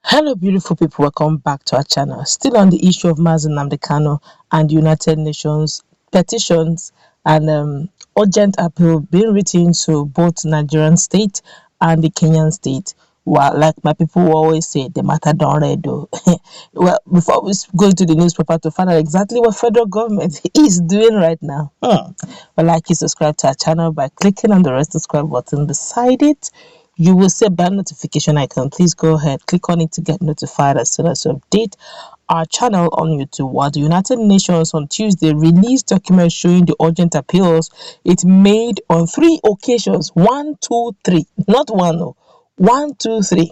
Hello, beautiful people. Welcome back to our channel. Still on the issue of Nnamdi Kanu and United Nations petitions and urgent appeal being written to both Nigerian state and the Kenyan state. Well, like my people will always say, the matter don't read though. Well, before we go to the newspaper to find out exactly what federal government is doing right now, I'd like you to subscribe to our channel by clicking on the red subscribe button beside it. You will see a bell notification icon. Please go ahead, click on it to get notified as soon as we update our channel on YouTube. While the United Nations on Tuesday released documents showing the urgent appeals it made on 3 occasions, 1, 2, 3, not one, no, 1, 2, 3,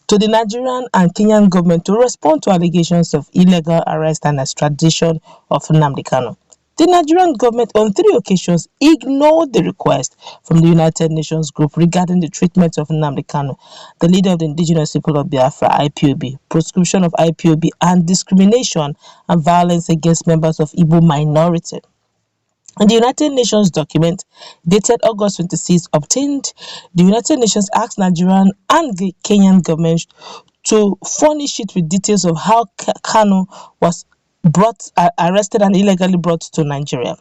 to the Nigerian and Kenyan government to respond to allegations of illegal arrest and extradition of Nnamdi Kanu. The Nigerian government on 3 occasions ignored the request from the United Nations group regarding the treatment of Nnamdi Kanu, the leader of the indigenous people of Biafra, IPOB, proscription of IPOB, and discrimination and violence against members of Igbo minority. In the United Nations document dated August 26 obtained, the United Nations asked Nigerian and the Kenyan governments to furnish it with details of how Kanu was arrested and illegally brought to Nigeria.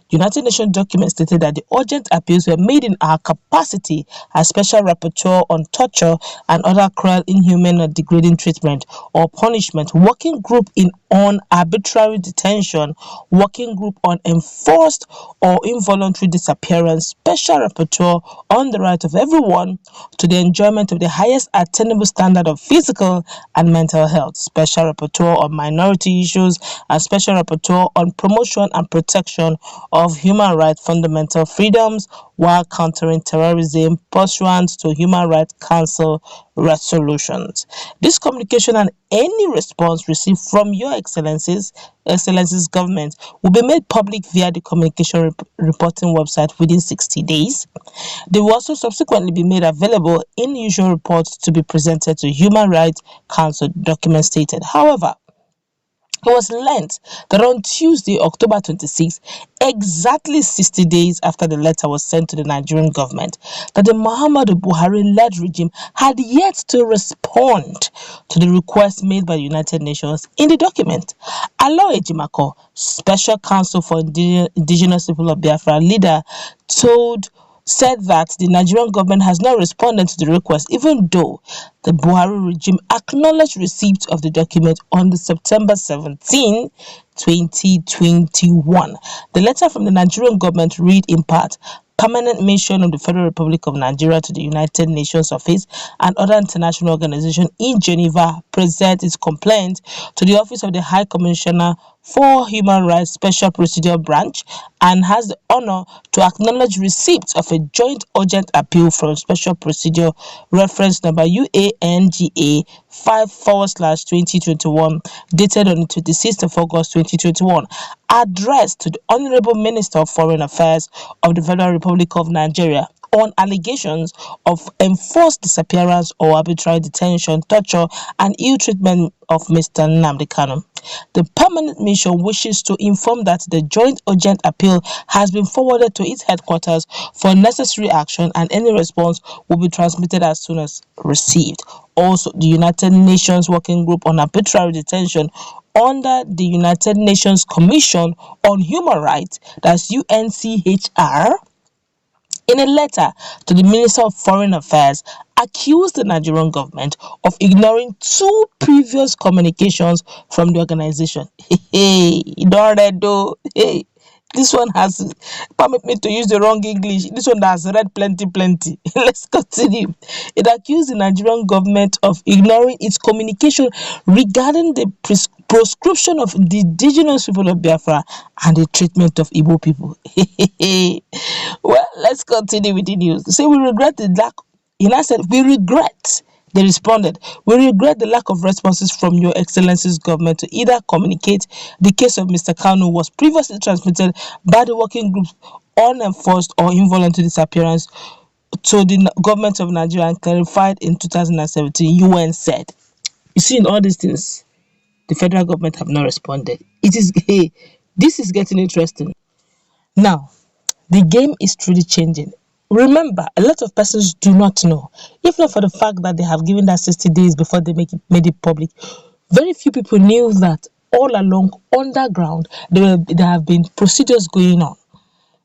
The United Nations document stated that the urgent appeals were made in our capacity as special rapporteur on torture and other cruel, inhuman, or degrading treatment or punishment, working group on arbitrary detention, working group on enforced or involuntary disappearance, special rapporteur on the right of everyone to the enjoyment of the highest attainable standard of physical and mental health, special rapporteur on minority issues, and special rapporteur on promotion and protection of human rights fundamental freedoms while countering terrorism pursuant to Human Rights Council resolutions. This communication and any response received from Your Excellency's government will be made public via the communication reporting website within 60 days. They will also subsequently be made available in usual reports to be presented to Human Rights Council, document stated. However, it was learnt that on Tuesday, October 26, exactly 60 days after the letter was sent to the Nigerian government, that the Muhammadu Buhari-led regime had yet to respond to the request made by the United Nations in the document. Alo Ejimako, Special Counsel for Indigenous People of Biafra leader, said that the Nigerian government has not responded to the request, even though the Buhari regime acknowledged receipt of the document on the September 17, 2021. The letter from the Nigerian government read in part, permanent mission of the Federal Republic of Nigeria to the United Nations Office and other international organizations in Geneva present its complaint to the Office of the High Commissioner for Human Rights Special Procedure Branch and has the honor to acknowledge receipt of a joint urgent appeal from Special Procedure reference number UANGA 5/2021 dated on the 26th of August 2021 addressed to the Honorable Minister of Foreign Affairs of the Federal Republic of Nigeria on allegations of enforced disappearance or arbitrary detention, torture, and ill treatment of Mr. Nnamdi Kanu. The permanent mission wishes to inform that the joint urgent appeal has been forwarded to its headquarters for necessary action and any response will be transmitted as soon as received. Also, the United Nations Working Group on Arbitrary Detention under the United Nations Commission on Human Rights, that's UNCHR, in a letter to the Minister of Foreign Affairs, accused the Nigerian government of ignoring 2 previous communications from the organization. This one has, permit me to use the wrong English, this one has read plenty. Let's continue. It accused the Nigerian government of ignoring its communication regarding the proscription of the indigenous people of Biafra and the treatment of Igbo people. Well, let's continue with the news. Say we regret the lack. I said, we regret. They responded, we regret the lack of responses from Your Excellency's government to either communicate the case of Mr. Kanu was previously transmitted by the working group on enforced or involuntary disappearance to the government of Nigeria and clarified in 2017, UN said. You see, in all these things, the federal government have not responded. This is getting interesting. Now, the game is truly changing. Remember, a lot of persons do not know. If not for the fact that they have given that 60 days before they made it public, very few people knew that all along underground there have been procedures going on,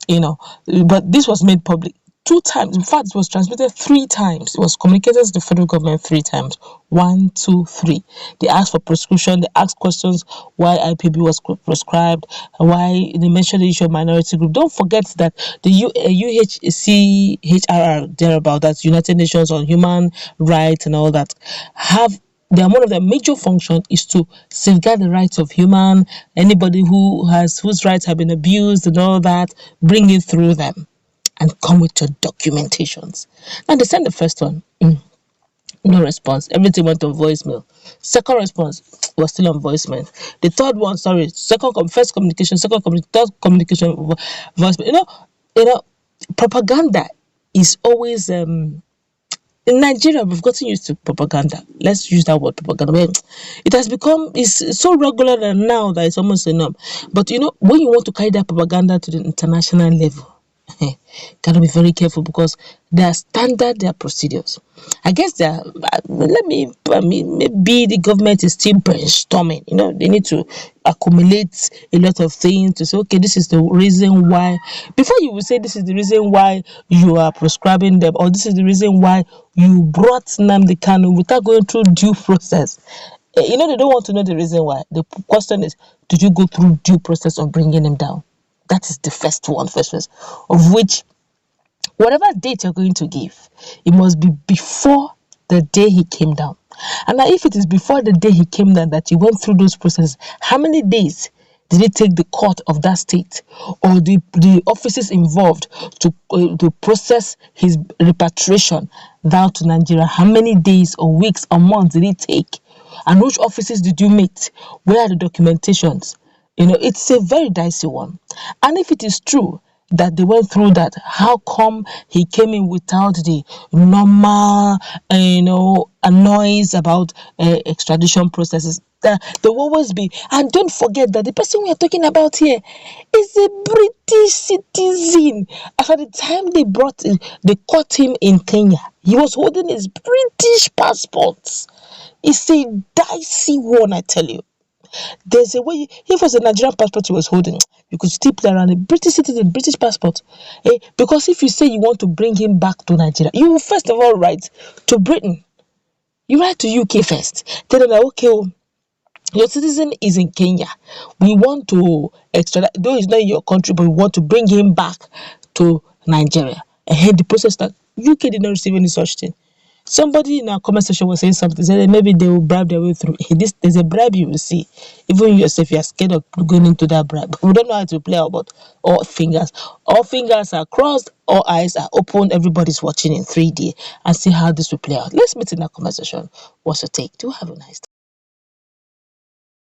you know. But this was made public 2 times. In fact, it was transmitted 3 times. It was communicated to the federal government 3 times. 1, 2, 3. They asked for prescription. They asked questions why IPB was prescribed, why they mentioned the issue of minority group. Don't forget that the UHCHR, thereabout, that's United Nations on Human Rights and all that, have one of their major functions is to safeguard the rights of human, anybody whose rights have been abused and all that, bring it through them and come with your documentations. Now they sent the first one, no response. Everything went on voicemail. Second response was still on voicemail. The third one, sorry, first communication, third communication, voicemail. Propaganda is always in Nigeria, we've gotten used to propaganda. Let's use that word, propaganda. It has become, it's so regular that now that it's almost enough. But when you want to carry that propaganda to the international level, gotta be very careful, because there are standard, there are procedures. I guess maybe the government is still brainstorming. They need to accumulate a lot of things to say, okay, this is the reason why. Before you will say this is the reason why you are prescribing them, or this is the reason why you brought Nnamdi Kanu without going through due process. They don't want to know the reason why. The question is, did you go through due process of bringing him down? That is the first one, of which, whatever date you're going to give, it must be before the day he came down. And now, if it is before the day he came down that he went through those processes, how many days did it take the court of that state or the offices involved to process his repatriation down to Nigeria? How many days or weeks or months did it take? And which offices did you meet? Where are the documentations? It's a very dicey one. And if it is true that they went through that, how come he came in without the normal, noise about extradition processes? There will always be. And don't forget that the person we are talking about here is a British citizen. At the time they caught him in Kenya, he was holding his British passport. It's a dicey one, I tell you. There's a way. If it was a Nigerian passport he was holding, you could still play around. A British citizen, British passport. Because if you say you want to bring him back to Nigeria, you will first of all write to Britain. You write to UK first. Tell them that, okay, your citizen is in Kenya. We want to extradite, though it's not in your country, but we want to bring him back to Nigeria. And the process that UK did not receive any such thing. Somebody in our comment section was saying something, said maybe they will bribe their way through. There's a bribe you will see. Even yourself, you are scared of going into that bribe. We don't know how to play out, but all fingers are crossed, all eyes are open, everybody's watching in 3D and see how this will play out. Let's meet in our comment section. What's your take? Do have a nice day.